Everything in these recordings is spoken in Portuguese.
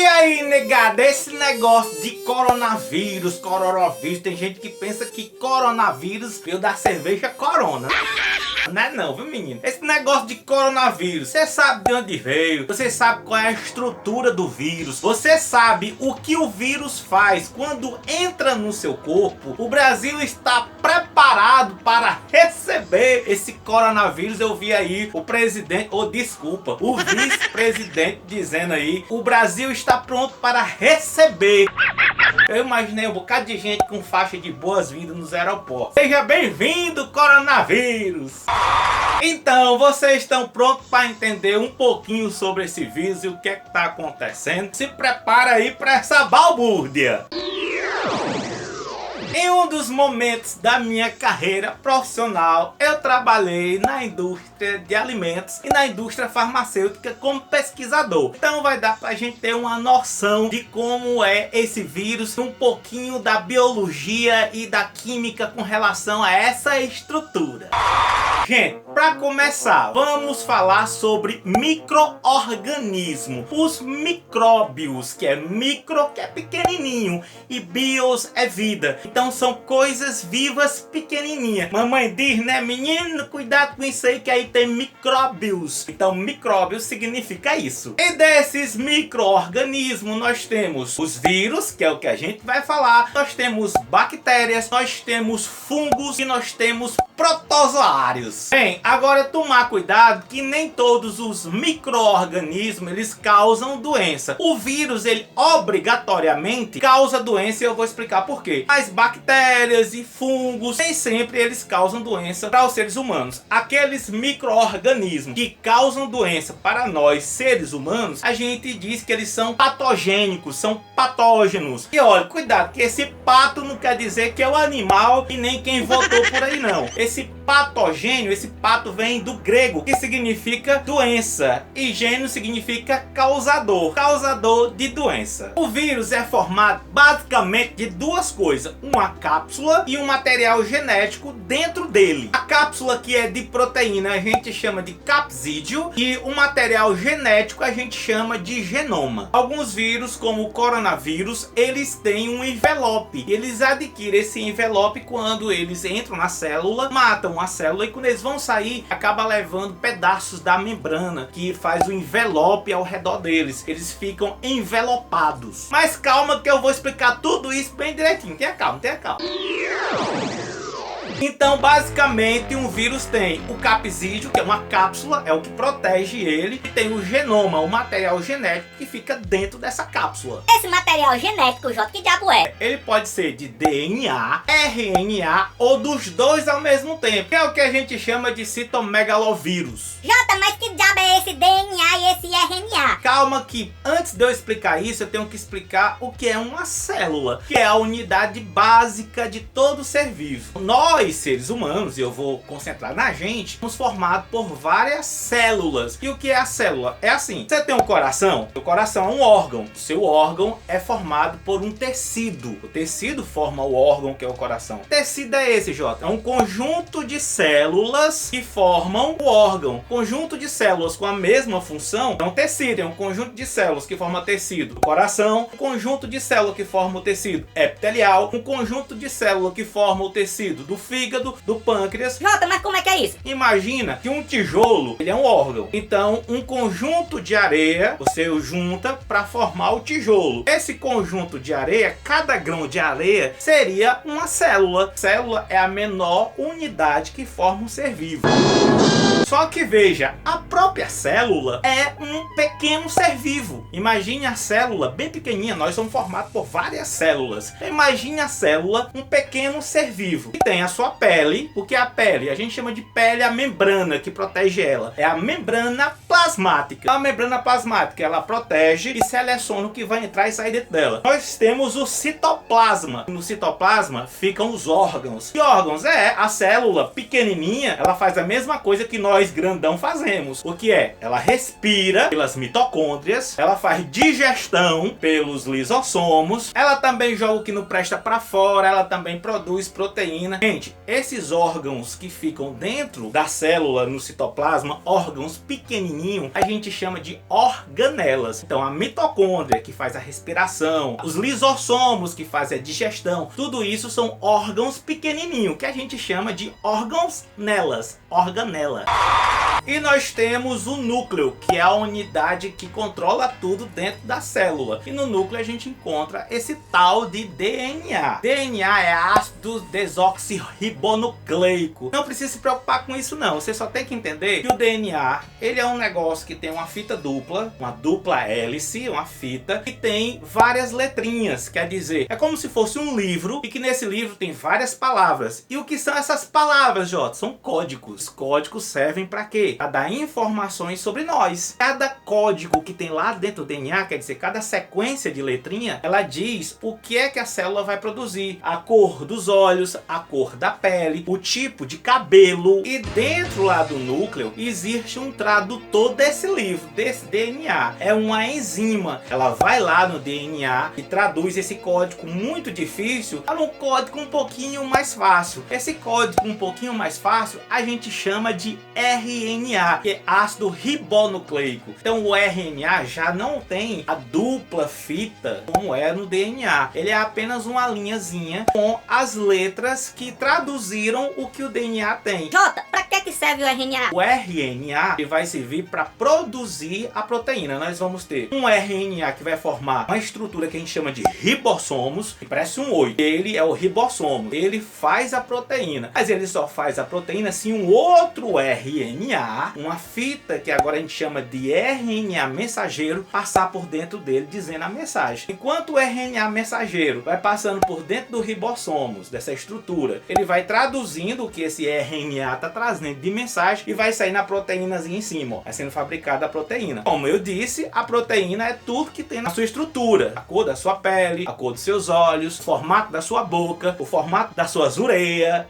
E aí, negada, esse negócio de coronavírus, tem gente que pensa que coronavírus veio da cerveja Corona. Não é não, viu, menino? Esse negócio de coronavírus, você sabe de onde veio, você sabe qual é a estrutura do vírus, você sabe o que o vírus faz quando entra no seu corpo. O Brasil está preparado para receber esse coronavírus. Eu vi aí o presidente, desculpa, o vice-presidente dizendo aí, o Brasil está pronto para receber. Eu imaginei um bocado de gente com faixa de boas-vindas nos aeroportos. Seja bem-vindo, coronavírus! Então, vocês estão prontos para entender um pouquinho sobre esse vírus e o que é que está acontecendo? Se prepara aí para essa balbúrdia! Em um dos momentos da minha carreira profissional, eu trabalhei na indústria de alimentos e na indústria farmacêutica como pesquisador. Então vai dar pra gente ter uma noção de como é esse vírus, um pouquinho da biologia e da química com relação a essa estrutura. Gente, para começar, vamos falar sobre micro-organismo. Os micróbios, que é micro, que é pequenininho, e bios é vida. Então são coisas vivas pequenininhas. Mamãe diz, né, menino, cuidado com isso aí que aí tem micróbios. Então micróbios significa isso. E desses micro-organismos nós temos os vírus, que é o que a gente vai falar. Nós temos bactérias, nós temos fungos e nós temos protozoários. Bem, agora tomar cuidado que nem todos os micro-organismos eles causam doença. O vírus ele obrigatoriamente causa doença e eu vou explicar por quê. As bactérias e fungos nem sempre eles causam doença para os seres humanos. Aqueles micro-organismos que causam doença para nós seres humanos, a gente diz que eles são patogênicos, são patógenos. E olha, cuidado que esse pato não quer dizer que é o animal e nem quem votou por aí não. Esse patogênio, esse pato vem do grego, que significa doença, e gênio significa causador, causador de doença. O vírus é formado basicamente de duas coisas, uma cápsula e um material genético dentro dele. A cápsula que é de proteína a gente chama de capsídeo e o material genético a gente chama de genoma. Alguns vírus, como o coronavírus, eles têm um envelope. Eles adquirem esse envelope quando eles entram na célula, matam a célula e quando eles vão sair, acaba levando pedaços da membrana que faz o envelope ao redor deles. Eles ficam envelopados. Mas calma que eu vou explicar tudo isso bem direitinho. Tenha calma, tenha calma. Então, basicamente, um vírus tem o capsídeo, que é uma cápsula, é o que protege ele, e tem o genoma, o material genético que fica dentro dessa cápsula. Esse material genético, Jota, que diabo é? Ele pode ser de DNA, RNA ou dos dois ao mesmo tempo, que é o que a gente chama de citomegalovírus. Jota, mas que diabo é esse DNA e esse RNA? Calma que antes de eu explicar isso, eu tenho que explicar o que é uma célula, que é a unidade básica de todo ser vivo. Nós, seres humanos, e eu vou concentrar na gente, somos formados por várias células. E o que é a célula? É assim, você tem um coração, o coração é um órgão, o seu órgão é formado por um tecido. O tecido forma o órgão que é o coração. O tecido é esse, Jota, é um conjunto de células que formam o órgão. Conjunto de células com a mesma função é um tecido, é um conjunto de células que forma tecido do coração, um conjunto de células que forma o tecido epitelial, um conjunto de células que forma o tecido do fígado, do pâncreas. Jota, mas como é que é isso? Imagina que um tijolo, ele é um órgão. Então, um conjunto de areia, você o junta para formar o tijolo. Esse conjunto de areia, cada grão de areia seria uma célula. Célula é a menor unidade que forma um ser vivo. Só que veja, a própria célula é um pequeno ser vivo. Imagine a célula bem pequenininha, nós somos formados por várias células. Imagine a célula, um pequeno ser vivo. E tem a sua pele, o que é a pele? A gente chama de pele a membrana que protege ela. É a membrana plasmática. A membrana plasmática, ela protege e seleciona o que vai entrar e sair dentro dela. Nós temos o citoplasma. No citoplasma ficam os órgãos. E órgãos é a célula pequenininha, ela faz a mesma coisa que nós nós grandão fazemos. O que é? Ela respira pelas mitocôndrias, ela faz digestão pelos lisossomos, ela também joga o que não presta para fora, ela também produz proteína. Gente, esses órgãos que ficam dentro da célula no citoplasma, órgãos pequenininhos, a gente chama de organelas. Então a mitocôndria que faz a respiração, os lisossomos que fazem a digestão, tudo isso são órgãos pequenininhos que a gente chama de organela. E nós temos o núcleo, que é a unidade que controla tudo dentro da célula. E no núcleo a gente encontra esse tal de DNA. DNA é ácido desoxirribonucleico. Não precisa se preocupar com isso não. Você só tem que entender que o DNA, ele é um negócio que tem uma fita dupla, uma dupla hélice, uma fita, que tem várias letrinhas. Quer dizer, é como se fosse um livro e que nesse livro tem várias palavras. E o que são essas palavras, Jota? São códigos. Os códigos servem para quê? Para dar informações sobre nós. Cada código que tem lá dentro do DNA, quer dizer, cada sequência de letrinha, ela diz o que é que a célula vai produzir. A cor dos olhos, a cor da pele, o tipo de cabelo. E dentro lá do núcleo existe um tradutor desse livro, desse DNA. É uma enzima. Ela vai lá no DNA e traduz esse código muito difícil para um código um pouquinho mais fácil. Esse código um pouquinho mais fácil a gente chama de RNA, que é ácido ribonucleico. Então o RNA já não tem a dupla fita como é no DNA. Ele é apenas uma linhazinha com as letras que traduziram o que o DNA tem. Jota, pra que serve o RNA? O RNA ele vai servir para produzir a proteína. Nós vamos ter um RNA que vai formar uma estrutura que a gente chama de ribossomos, que parece um 8. Ele é o ribossomo. Ele faz a proteína. Mas ele só faz a proteína se um outro RNA, uma fita que agora a gente chama de RNA mensageiro, passar por dentro dele dizendo a mensagem. Enquanto o RNA mensageiro vai passando por dentro do ribossomos, dessa estrutura, ele vai traduzindo o que esse RNA está trazendo de mensagem e vai sair na proteínazinha em cima, ó. Vai sendo fabricada a proteína. Como eu disse, a proteína é tudo que tem na sua estrutura. A cor da sua pele, a cor dos seus olhos, o formato da sua boca, o formato das suas ureias.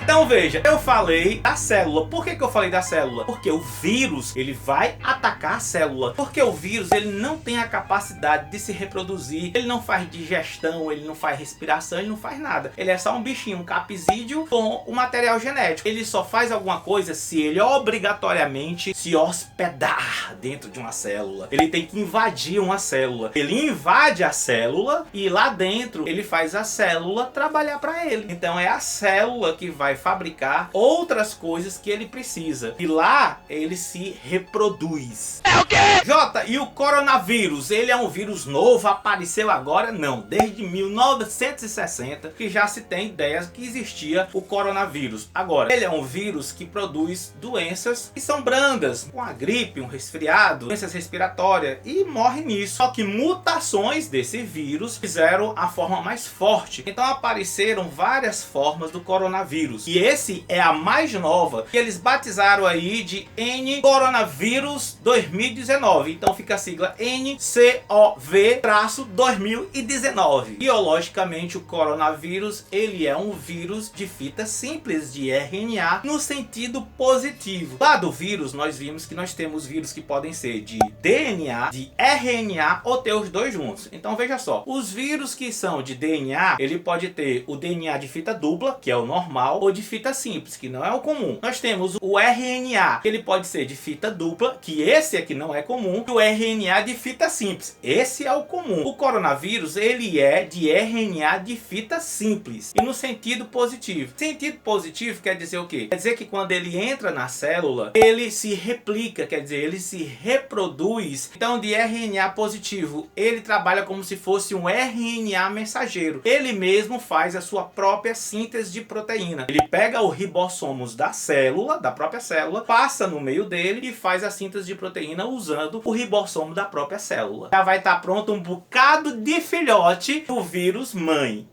Então veja, eu falei da célula. Por que eu falei da célula? Porque o vírus, ele vai atacar a célula. Porque o vírus, ele não tem a capacidade de se reproduzir. Ele não faz digestão, ele não faz respiração, ele não faz nada. Ele é só um bichinho, um capsídeo com o material genético. Ele só faz alguma coisa se ele obrigatoriamente se hospedar dentro de uma célula. Ele tem que invadir uma célula. Ele invade a célula e lá dentro ele faz a célula trabalhar para ele. Então é a célula que vai fabricar outras coisas que ele precisa. E lá ele se reproduz. É o quê? Jota, e o coronavírus? Ele é um vírus novo? Apareceu agora? Não. Desde 1960 que já se tem ideia que existia o coronavírus. Agora, ele é um vírus que produz doenças que são brandas. Uma gripe, um resfriado, doenças respiratórias. E morre nisso. Só que mutações desse vírus fizeram a forma mais forte. Então apareceram várias formas do coronavírus. E esse é a mais nova, que eles batizaram aí de N coronavírus 2019. Então fica a sigla NCOV-2019. Biologicamente, o coronavírus, ele é um vírus de fita simples de RNA no sentido positivo. Lá do vírus, nós vimos que nós temos vírus que podem ser de DNA, de RNA ou ter os dois juntos. Então veja só, os vírus que são de DNA, ele pode ter o DNA de fita dupla, que é o normal, ou de fita simples, que não é o comum. Nós temos o RNA, que ele pode ser de fita dupla, que esse aqui não é comum, e o RNA de fita simples, esse é o comum. O coronavírus, ele é de RNA de fita simples, e no sentido positivo. Sentido positivo quer dizer o quê? Quer dizer que quando ele entra na célula, ele se replica, quer dizer, ele se reproduz. Então, de RNA positivo, ele trabalha como se fosse um RNA mensageiro. Ele mesmo faz a sua própria síntese de proteína. Ele pega o ribossomos da célula, da própria célula, passa no meio dele e faz a síntese de proteína usando o ribossomo da própria célula. Já vai estar pronto um bocado de filhote do vírus mãe.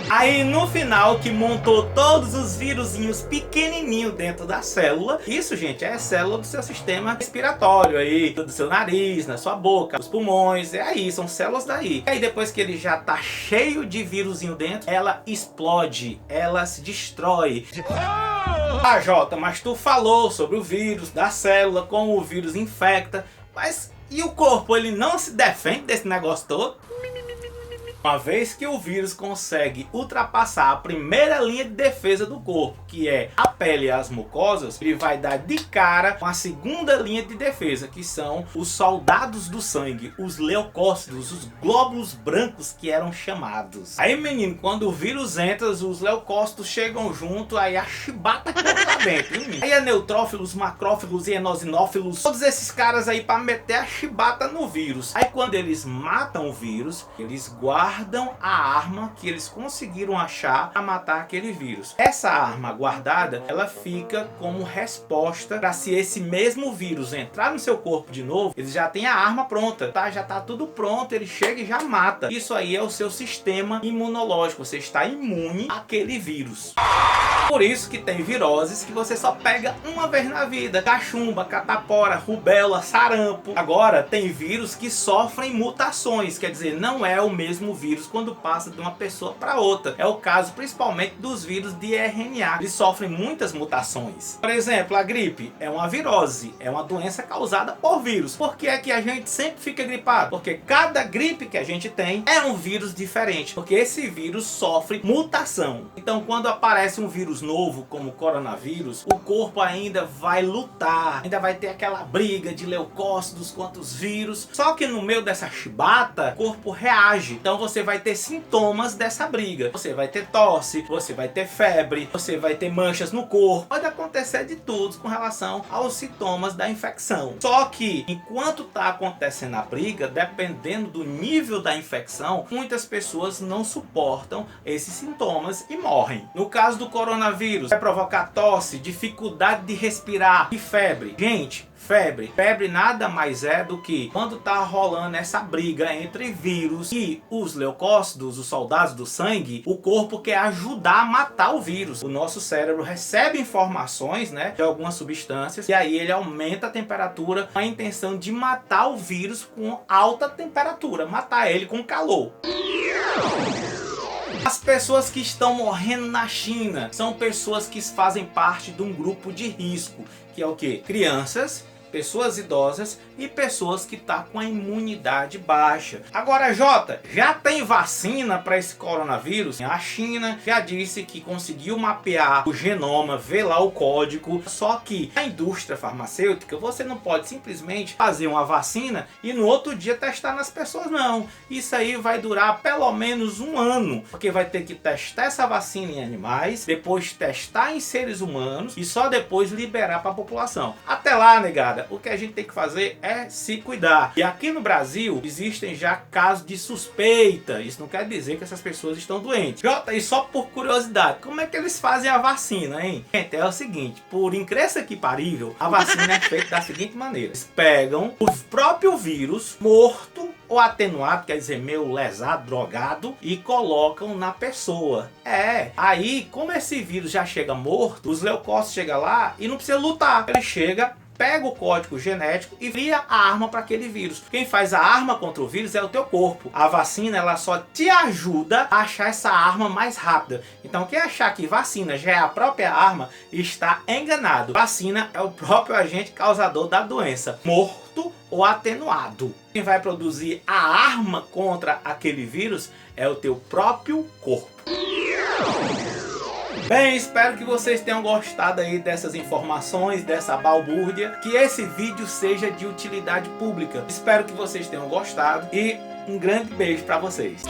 Aí no final que montou todos os vírusinhos pequenininhos dentro da célula. Isso, gente, é a célula do seu sistema respiratório aí, do seu nariz, na sua boca, os pulmões, é aí, são células daí. E aí depois que ele já tá cheio de vírusinho dentro, ela explode, ela se destrói. Ah, Jota, mas tu falou sobre o vírus da célula, como o vírus infecta, mas e o corpo, ele não se defende desse negócio todo? Uma vez que o vírus consegue ultrapassar a primeira linha de defesa do corpo, que é a pele e as mucosas, ele vai dar de cara com a segunda linha de defesa, que são os soldados do sangue, os leucócitos, os glóbulos brancos que eram chamados. Aí, menino, quando o vírus entra, os leucócitos chegam junto, aí a chibata corre lá dentro, menino. Aí é neutrófilos, macrófilos e eosinófilos, todos esses caras aí para meter a chibata no vírus. Aí quando eles matam o vírus, eles guardam a arma que eles conseguiram achar para matar aquele vírus. Essa arma guardada, ela fica como resposta para se esse mesmo vírus entrar no seu corpo de novo, eles já têm a arma pronta, tá? Já tá tudo pronto, ele chega e já mata. Isso aí é o seu sistema imunológico, você está imune àquele vírus. Por isso que tem viroses que você só pega uma vez na vida: cachumba, catapora, rubéola, sarampo. Agora tem vírus que sofrem mutações, quer dizer, não é o mesmo vírus quando passa de uma pessoa para outra. É o caso principalmente dos vírus de RNA. Eles sofrem muitas mutações. Por exemplo, a gripe é uma virose, é uma doença causada por vírus. Por que é que a gente sempre fica gripado? Porque cada gripe que a gente tem é um vírus diferente, porque esse vírus sofre mutação. Então quando aparece um vírus novo como o coronavírus, o corpo ainda vai lutar, ainda vai ter aquela briga de leucócitos contra os vírus. Só que no meio dessa chibata, o corpo reage. Então você vai ter sintomas dessa briga. Você vai ter tosse, você vai ter febre, você vai ter manchas no corpo. Pode acontecer de tudo com relação aos sintomas da infecção. Só que enquanto está acontecendo a briga, dependendo do nível da infecção, muitas pessoas não suportam esses sintomas e morrem. No caso do coronavírus, vai provocar tosse, dificuldade de respirar e febre. Gente, febre nada mais é do que quando tá rolando essa briga entre vírus e os leucócitos, os soldados do sangue, o corpo quer ajudar a matar o vírus. O nosso cérebro recebe informações, né, de algumas substâncias, e aí ele aumenta a temperatura com a intenção de matar o vírus com alta temperatura, matar ele com calor. As pessoas que estão morrendo na China são pessoas que fazem parte de um grupo de risco, que é o quê? Crianças, pessoas idosas e pessoas que estão com a imunidade baixa. Agora, Jota, já tem vacina para esse coronavírus? A China já disse que conseguiu mapear o genoma, ver lá o código, só que a indústria farmacêutica, você não pode simplesmente fazer uma vacina e no outro dia testar nas pessoas, não. Isso aí vai durar pelo menos um ano, porque vai ter que testar essa vacina em animais, depois testar em seres humanos e só depois liberar para a população. Até lá, negada, o que a gente tem que fazer é se cuidar. E aqui no Brasil existem já casos de suspeita. Isso não quer dizer que essas pessoas estão doentes. Jota, e só por curiosidade, como é que eles fazem a vacina, hein? Gente, é o seguinte, por incrível que parível, a vacina é feita da seguinte maneira: eles pegam o próprio vírus morto ou atenuado, quer dizer, meio lesado, drogado, e colocam na pessoa. Aí, como esse vírus já chega morto, os leucócitos chegam lá e não precisa lutar. Ele chega, pega o código genético e cria a arma para aquele vírus. Quem faz a arma contra o vírus é o teu corpo. A vacina, ela só te ajuda a achar essa arma mais rápida. Então quem achar que vacina já é a própria arma, está enganado. Vacina é o próprio agente causador da doença, morto ou atenuado. Quem vai produzir a arma contra aquele vírus é o teu próprio corpo. Bem, espero que vocês tenham gostado aí dessas informações, dessa balbúrdia, que esse vídeo seja de utilidade pública. Espero que vocês tenham gostado e um grande beijo para vocês.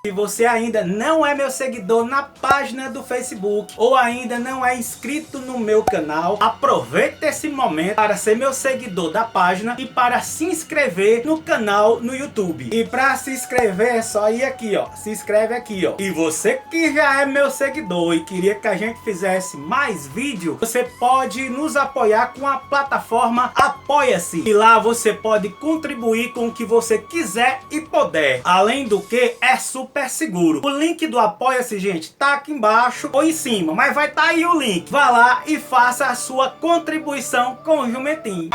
Se você ainda não é meu seguidor na página do Facebook ou ainda não é inscrito no meu canal, aproveite esse momento para ser meu seguidor da página e para se inscrever no canal no YouTube. E para se inscrever é só ir aqui, ó, se inscreve aqui, ó. E você que já é meu seguidor e queria que a gente fizesse mais vídeo, você pode nos apoiar com a plataforma Apoia-se. E lá você pode contribuir com o que você quiser e puder. Além do que, é super seguro. O link do Apoia-se, gente, tá aqui embaixo ou em cima, mas vai estar aí o link. Vá lá e faça a sua contribuição com o jumentinho.